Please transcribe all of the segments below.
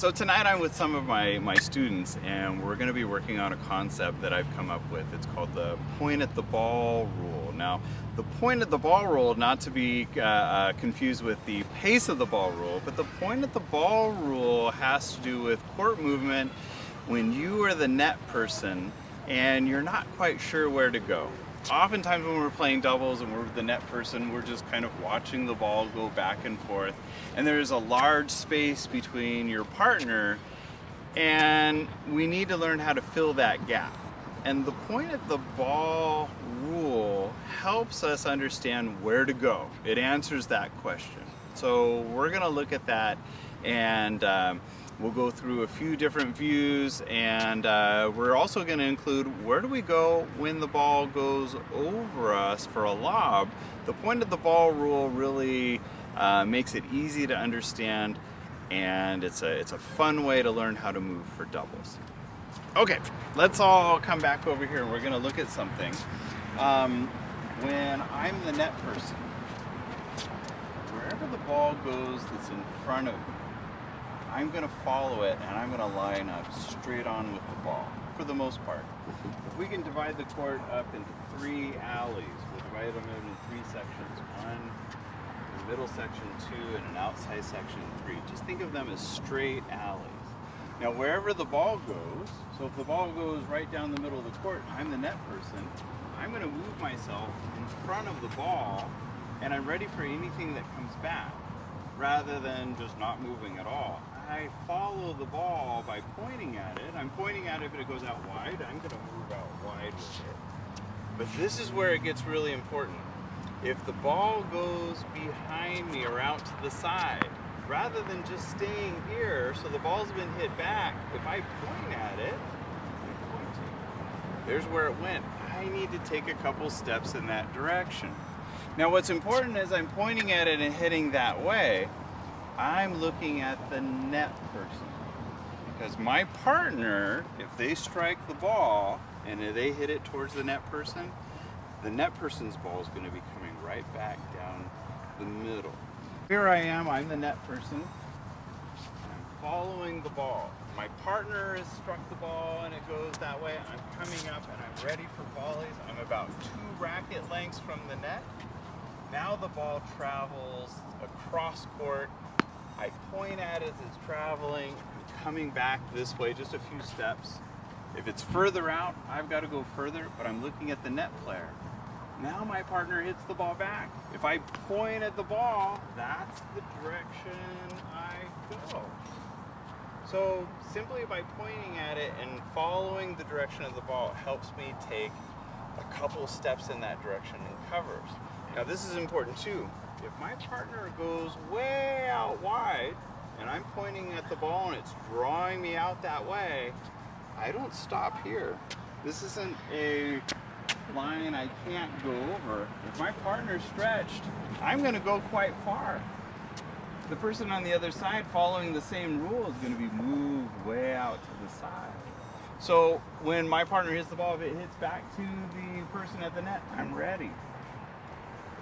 So tonight I'm with some of my students, and we're going to be working on a concept that I've come up with. It's called the point at the ball rule. Now, the point at the ball rule, not to be confused with the pace of the ball rule, but the point at the ball rule has to do with court movement when you are the net person and you're not quite sure where to go. Oftentimes when we're playing doubles and we're the net person, we're just kind of watching the ball go back and forth, and there's a large space between your partner, and we need to learn how to fill that gap. And the point at the ball rule helps us understand where to go. It answers that question. So we're going to look at that, and we'll go through a few different views, and we're also going to include where do we go when the ball goes over us for a lob. The point of the ball rule really makes it easy to understand, and it's a fun way to learn how to move for doubles. Okay, let's all come back over here. We're going to look at something. When I'm the net person, wherever the ball goes that's in front of me, I'm going to follow it, and I'm going to line up straight on with the ball, for the most part. If we can divide the court up into 3 alleys, we'll divide them into 3 sections. One, a middle section, 2, and an outside section, 3. Just think of them as straight alleys. Now, wherever the ball goes, so if the ball goes right down the middle of the court, I'm the net person, I'm going to move myself in front of the ball, and I'm ready for anything that comes back, rather than just not moving at all. I follow the ball by pointing at it. I'm pointing at it, but it goes out wide. I'm going to move out wide with it. But this is where it gets really important. If the ball goes behind me or out to the side, rather than just staying here, so the ball's been hit back, if I point at it, I'm pointing. There's where it went. I need to take a couple steps in that direction. Now what's important is I'm pointing at it and heading that way, I'm looking at the net person. Because my partner, if they strike the ball and they hit it towards the net person's ball is going to be coming right back down the middle. Here I am, I'm the net person. I'm following the ball. My partner has struck the ball and it goes that way. I'm coming up and I'm ready for volleys. I'm about 2 racket lengths from the net. Now the ball travels across court. I point at it as it's traveling, coming back this way just a few steps. If it's further out, I've got to go further, but I'm looking at the net player. Now my partner hits the ball back. If I point at the ball, that's the direction I go. So simply by pointing at it and following the direction of the ball helps me take a couple steps in that direction and covers. Now this is important too. If my partner goes way out wide and I'm pointing at the ball and it's drawing me out that way, I don't stop here. This isn't a line I can't go over. If my partner's stretched, I'm going to go quite far. The person on the other side following the same rule is going to be moved way out to the side. So when my partner hits the ball, if it hits back to the person at the net, I'm ready.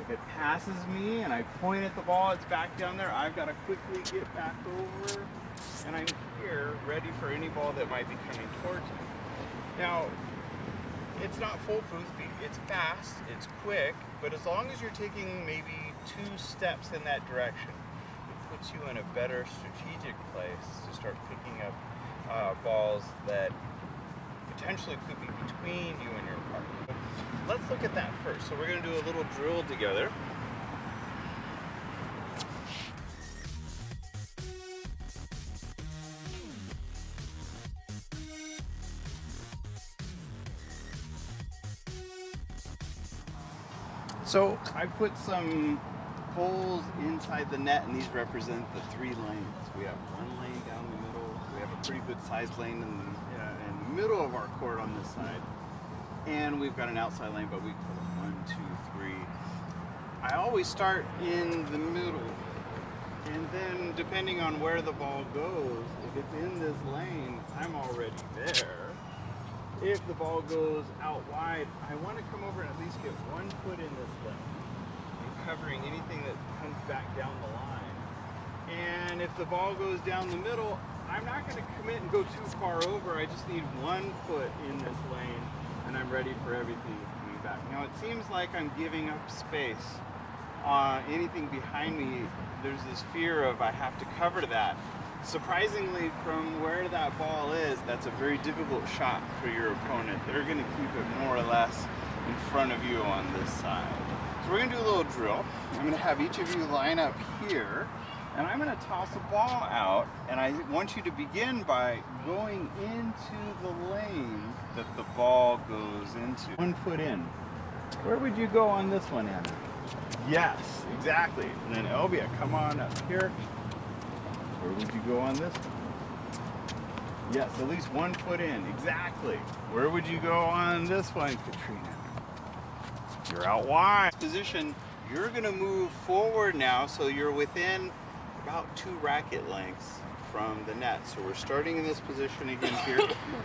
If it passes me and I point at the ball, it's back down there, I've got to quickly get back over, and I'm here ready for any ball that might be coming towards me. Now, it's not foolproof, it's fast, it's quick, but as long as you're taking maybe 2 steps in that direction, it puts you in a better strategic place to start picking up balls that potentially could be between you and your partner. Let's look at that first. So we're going to do a little drill together. So I put some holes inside the net, and these represent the 3 lanes. We have 1 lane down the middle. We have a pretty good sized lane in the middle of our court on this side. And we've got an outside lane, but we put 1, 2, 3. I always start in the middle, and then depending on where the ball goes, if it's in this lane, I'm already there. If the ball goes out wide, I want to come over and at least get 1 foot in this lane, and covering anything that comes back down the line. And if the ball goes down the middle, I'm not going to commit and go too far over. I just need 1 foot in this lane, and I'm ready for everything coming back. Now it seems like I'm giving up space. Anything behind me, there's this fear of I have to cover that. Surprisingly, from where that ball is, that's a very difficult shot for your opponent. They're going to keep it more or less in front of you on this side. So we're going to do a little drill. I'm going to have each of you line up here, and I'm going to toss a ball out, and I want you to begin by going into the lane that the ball goes into. 1 foot in. Where would you go on this one, Anna? Yes, exactly. And then Elvia, come on up here. Where would you go on this one? Yes, at least 1 foot in. Exactly. Where would you go on this one, Katrina? You're out wide. Position, you're going to move forward now, so you're within about 2 racket lengths from the net. So we're starting in this position again here.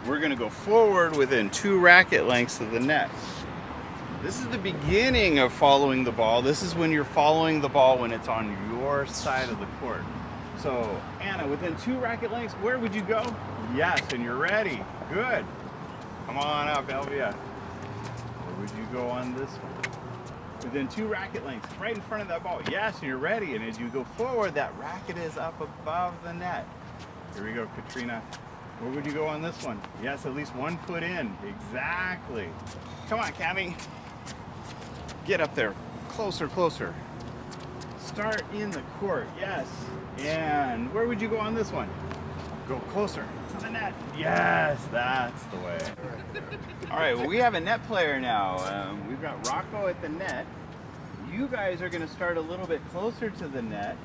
We're going to go forward within 2 racket lengths of the net. This is the beginning of following the ball. This is when you're following the ball when it's on your side of the court. So, Anna, within 2 racket lengths, where would you go? Yes, and you're ready. Good. Come on up, Elvia. Where would you go on this one? Within 2 racket lengths, right in front of that ball. Yes, and you're ready. And as you go forward, that racket is up above the net. Here we go, Katrina. Where would you go on this one? Yes, at least 1 foot in. Exactly. Come on, Cammy. Get up there. Closer, closer. Start in the court. Yes. And where would you go on this one? Go closer to the net. Yes, that's the way. All right, well, we have a net player now. We've got Rocco at the net. You guys are going to start a little bit closer to the net.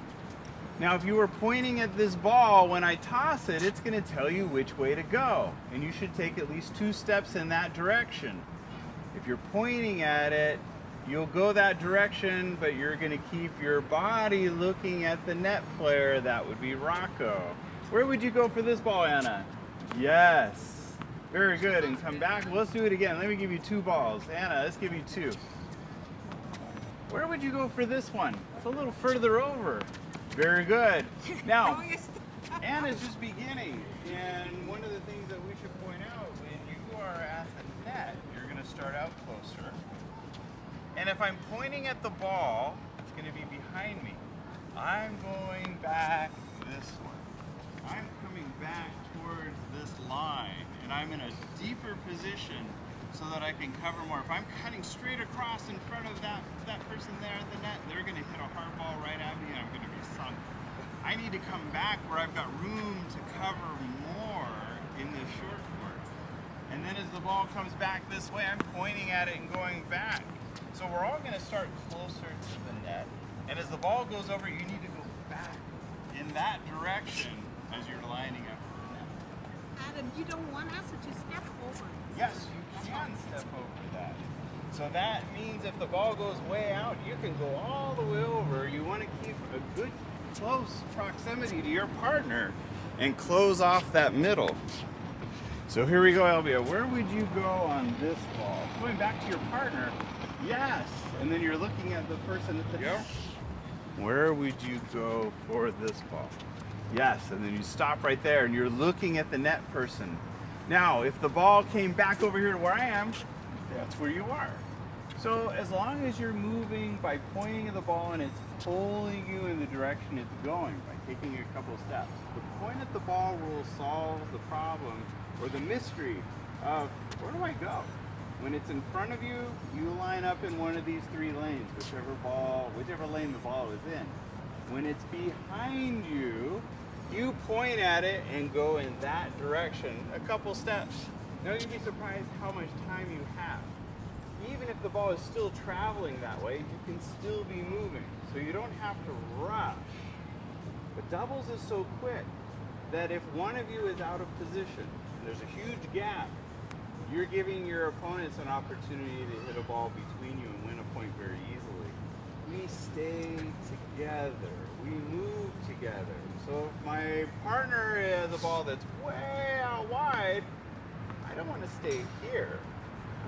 Now, if you were pointing at this ball, when I toss it, it's going to tell you which way to go. And you should take at least 2 steps in that direction. If you're pointing at it, you'll go that direction, but you're going to keep your body looking at the net player. That would be Rocco. Where would you go for this ball, Anna? Yes. Very good. And come back. Well, let's do it again. Let me give you 2 balls. Anna, let's give you 2. Where would you go for this one? It's a little further over. Very good. Now, Anna's just beginning, and one of the things that we should point out, when you are at the net, you're going to start out closer. And if I'm pointing at the ball, it's going to be behind me. I'm going back this way. I'm coming back towards this line, and I'm in a deeper position so that I can cover more. If I'm cutting straight across in front of that person there at the net, they're going to hit a hard ball right at me, and I'm going to be sunk. I need to come back where I've got room to cover more in this short court. And then as the ball comes back this way, I'm pointing at it and going back. So we're all going to start closer to the net. And as the ball goes over, you need to go back in that direction as you're lining up for the net. Adam, you don't want us to step over. Yes, you can step over that. So that means if the ball goes way out, you can go all the way over. You want to keep a good close proximity to your partner and close off that middle. So here we go, Elvia. Where would you go on this ball? Going back to your partner. Yes. And then you're looking at the person at the net. Where would you go for this ball? Yes. And then you stop right there and you're looking at the net person. Now, if the ball came back over here to where I am, that's where you are. So as long as you're moving by pointing at the ball and it's pulling you in the direction it's going by taking a couple steps, the point at the ball will solve the problem or the mystery of where do I go? When it's in front of you, you line up in one of these 3 lanes, whichever lane the ball is in. When it's behind you, you point at it and go in that direction a couple steps. Now you'd be surprised how much time you have. Even if the ball is still traveling that way, you can still be moving. So you don't have to rush. But doubles is so quick that if one of you is out of position, and there's a huge gap, you're giving your opponents an opportunity to hit a ball between you and win a point very easily. We stay together. We move together. So if my partner has a ball that's way out wide, I don't want to stay here.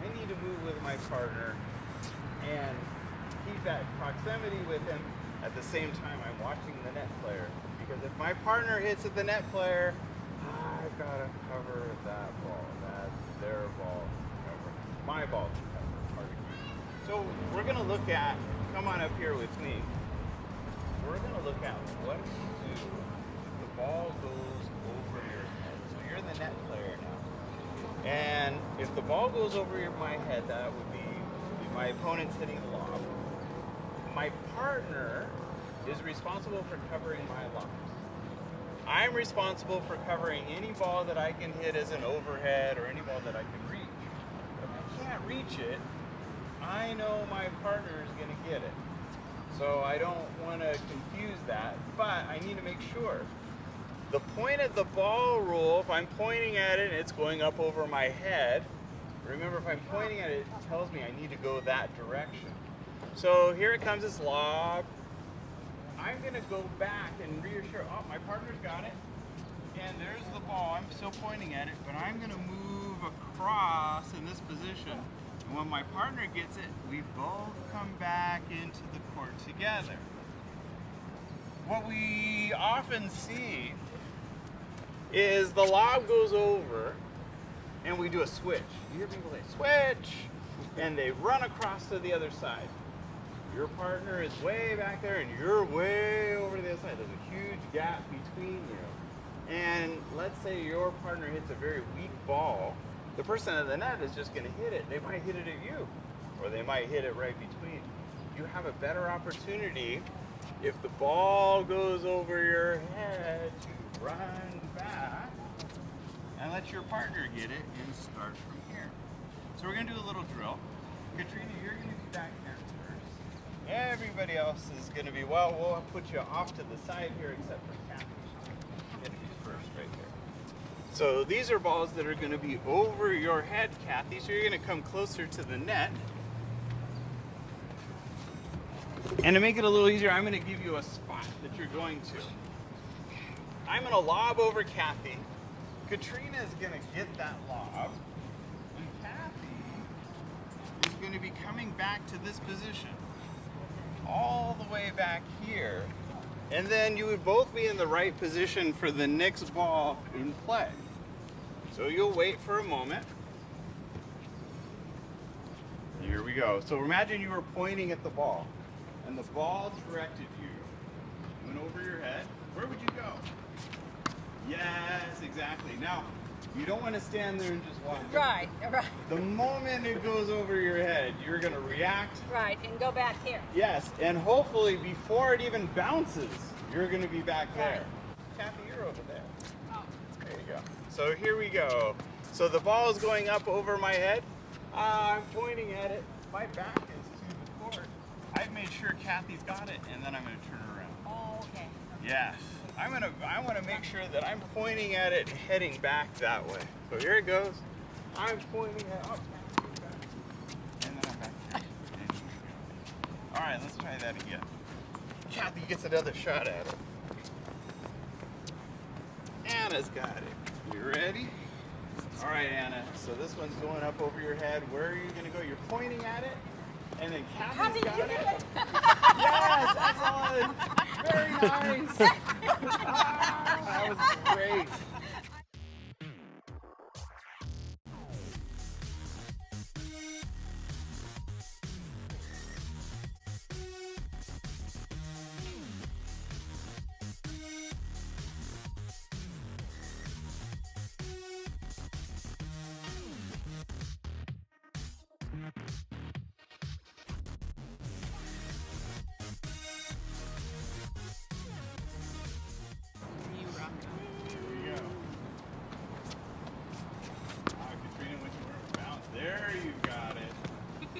I need to move with my partner and keep that proximity with him at the same time I'm watching the net player. Because if my partner hits at the net player, gotta cover that ball. That's their ball to cover. My ball to cover. Pardon me. So we're gonna look at, come on up here with me. We're gonna look at what do you do if the ball goes over your head. So you're the net player now. And if the ball goes over my head, that would be my opponent's hitting the lob. My partner is responsible for covering my lobs. I'm responsible for covering any ball that I can hit as an overhead or any ball that I can reach. If I can't reach it, I know my partner is going to get it. So I don't want to confuse that, but I need to make sure. The point of the ball rule, if I'm pointing at it and it's going up over my head, remember if I'm pointing at it, it tells me I need to go that direction. So here it comes, this lob. I'm going to go back and reassure, oh, my partner's got it. And there's the ball. I'm still pointing at it, but I'm going to move across in this position. And when my partner gets it, we both come back into the court together. What we often see is the lob goes over and we do a switch. You hear people say, switch! And they run across to the other side. Your partner is way back there and you're way over to the other side. There's a huge gap between you. And let's say your partner hits a very weak ball. The person at the net is just going to hit it. They might hit it at you, or they might hit it right between. You have a better opportunity if the ball goes over your head to run back and let your partner get it and start from here. So we're going to do a little drill. Katrina, you're going to be back here first. Everybody else is going to be, well, we'll put you off to the side here except for Kathy. She's going to be first right here. So these are balls that are going to be over your head, Kathy. So you're going to come closer to the net. And to make it a little easier, I'm going to give you a spot that you're going to. I'm going to lob over Kathy. Katrina is going to get that lob. And Kathy is going to be coming back to this position. All the way back here. And then you would both be in the right position for the next ball in play. So you'll wait for a moment. Here we go. So imagine you were pointing at the ball, and the ball directed you. Went over your head. Where would you go? Yes, exactly. Now, you don't want to stand there and just watch. Right, right. The moment it goes over your head, you're going to react. Right, and go back here. Yes, and hopefully before it even bounces, you're going to be back there. Kathy, you're over there. Oh. There you go. So here we go. So the ball is going up over my head. I'm pointing at it. My back is to the court. I've made sure Kathy's got it, and then I'm going to turn around. Oh, okay. Yes. I want to make sure that I'm pointing at it, heading back that way. So here it goes. I'm pointing at it. And then I'm back here. All right, let's try that again. Kathy gets another shot at it. Anna's got it. You ready? All right, Anna. So this one's going up over your head. Where are you going to go? You're pointing at it, and then Kathy's got it. Yes, excellent. Very nice. That was great.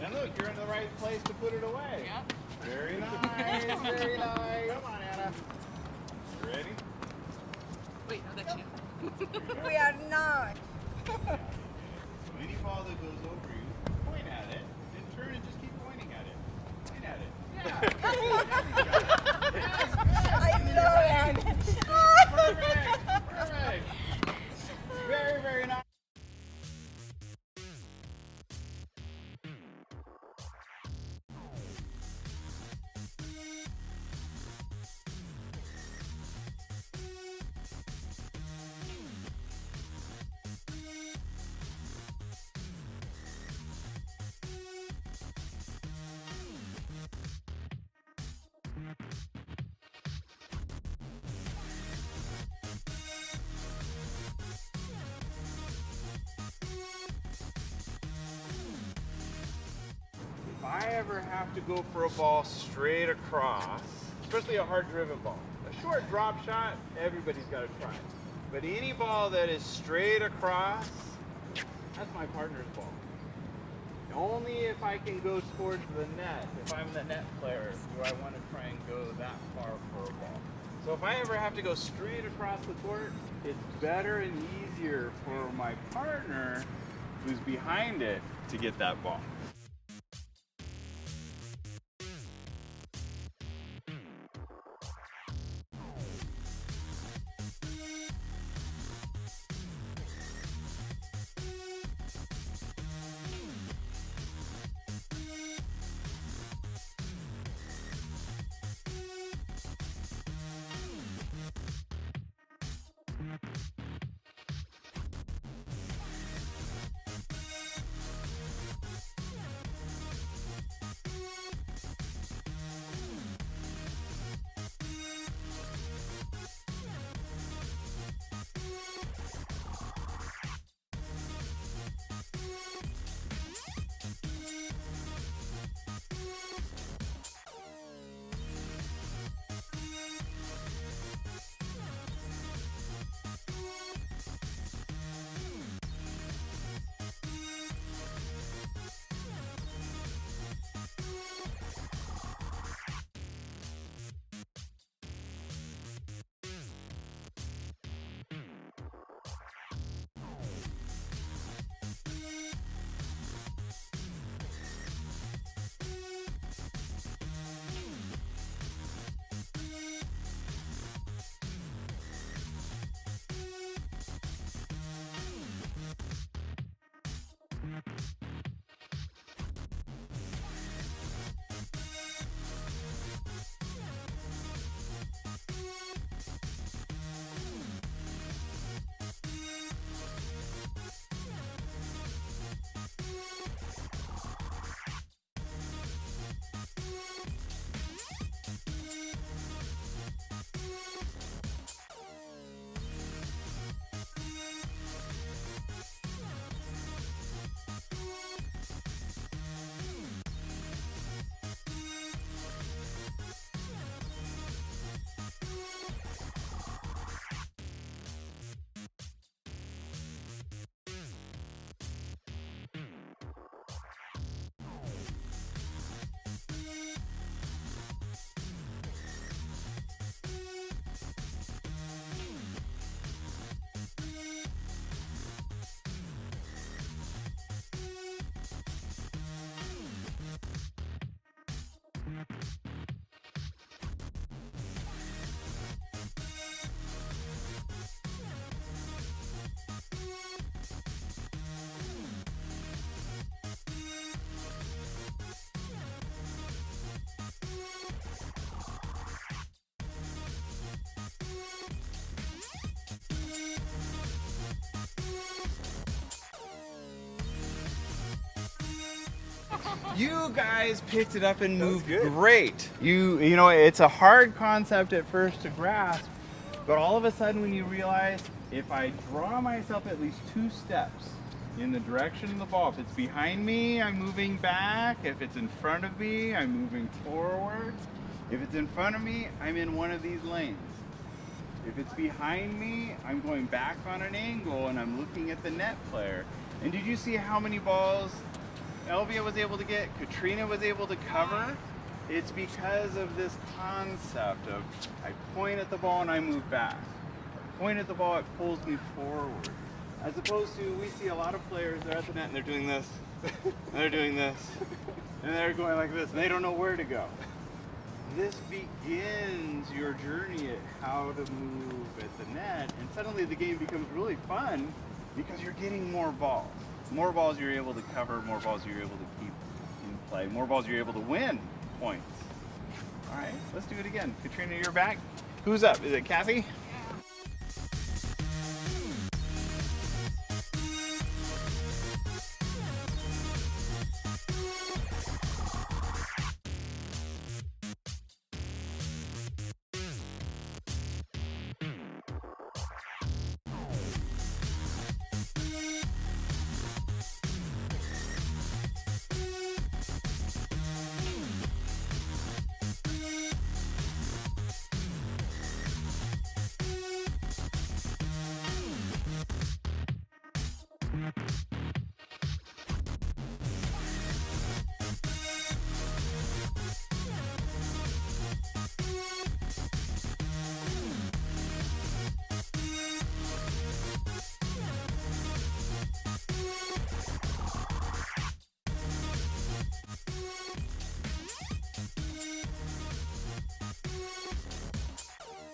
And look, you're in the right place to put it away. Yep. Very nice, very nice. Come on, Anna. You ready? Wait, no, that's you. We are not. So any ball that goes over you, point at it, and turn and just keep pointing at it. Point at it. Yeah. I love it. Perfect. Perfect. Very, very nice. I ever have to go for a ball straight across, especially a hard-driven ball, a short drop shot, everybody's got to try. But any ball that is straight across, that's my partner's ball. Only if I can go towards the net, if I'm the net player, do I want to try and go that far for a ball. So if I ever have to go straight across the court, it's better and easier for my partner who's behind it to get that ball. You guys picked it up and moved great. You know, it's a hard concept at first to grasp, but all of a sudden when you realize if I draw myself at least 2 steps in the direction of the ball, if it's behind me, I'm moving back. If it's in front of me, I'm moving forward. If it's in front of me, I'm in one of these lanes. If it's behind me, I'm going back on an angle and I'm looking at the net player. And did you see how many balls Elvia was able to get, Katrina was able to cover? It's because of this concept of I point at the ball and I move back. I point at the ball, it pulls me forward. As opposed to, we see a lot of players, they're at the net and they're doing this, and they're doing this, and they're going like this, and they don't know where to go. This begins your journey at how to move at the net, and suddenly the game becomes really fun because you're getting more balls. More balls you're able to cover, more balls you're able to keep in play, more balls you're able to win points. All right, let's do it again. Katrina, you're back. Who's up? Is it Kathy?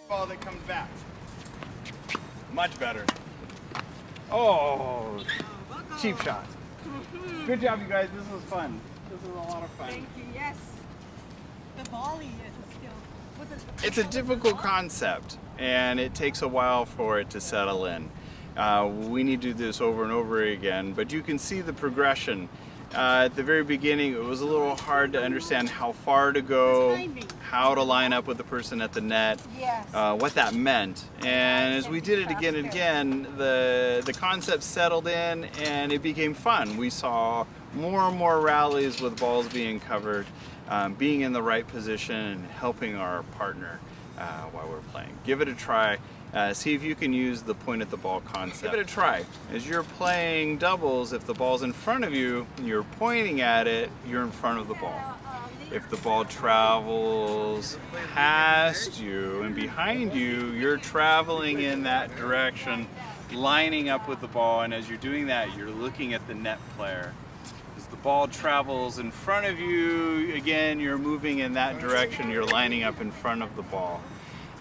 ball that comes back. Much better. Oh, cheap shot. Good job, you guys. This was fun. This was a lot of fun. Thank you. Yes. The volley is still. Was it? It's a difficult concept, and it takes a while for it to settle in. We need to do this over and over again, but you can see the progression. At the very beginning, it was a little hard to understand how far to go, how to line up with the person at the net, Yes. what that meant. And as we did it again and again, the concept settled in and it became fun. We saw more and more rallies with balls being covered, being in the right position and helping our partner while we're playing. Give it a try. See if you can use the point at the ball concept. Give it a try. As you're playing doubles, if the ball's in front of you and you're pointing at it, you're in front of the ball. If the ball travels past you and behind you, you're traveling in that direction, lining up with the ball, and as you're doing that, you're looking at the net player. As the ball travels in front of you, again, you're moving in that direction, you're lining up in front of the ball.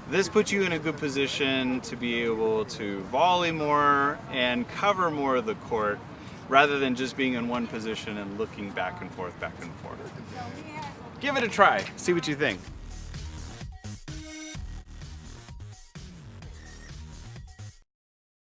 This puts you in a good position to be able to volley more and cover more of the court rather than just being in one position and looking back and forth, back and forth. Give it a try, see what you think.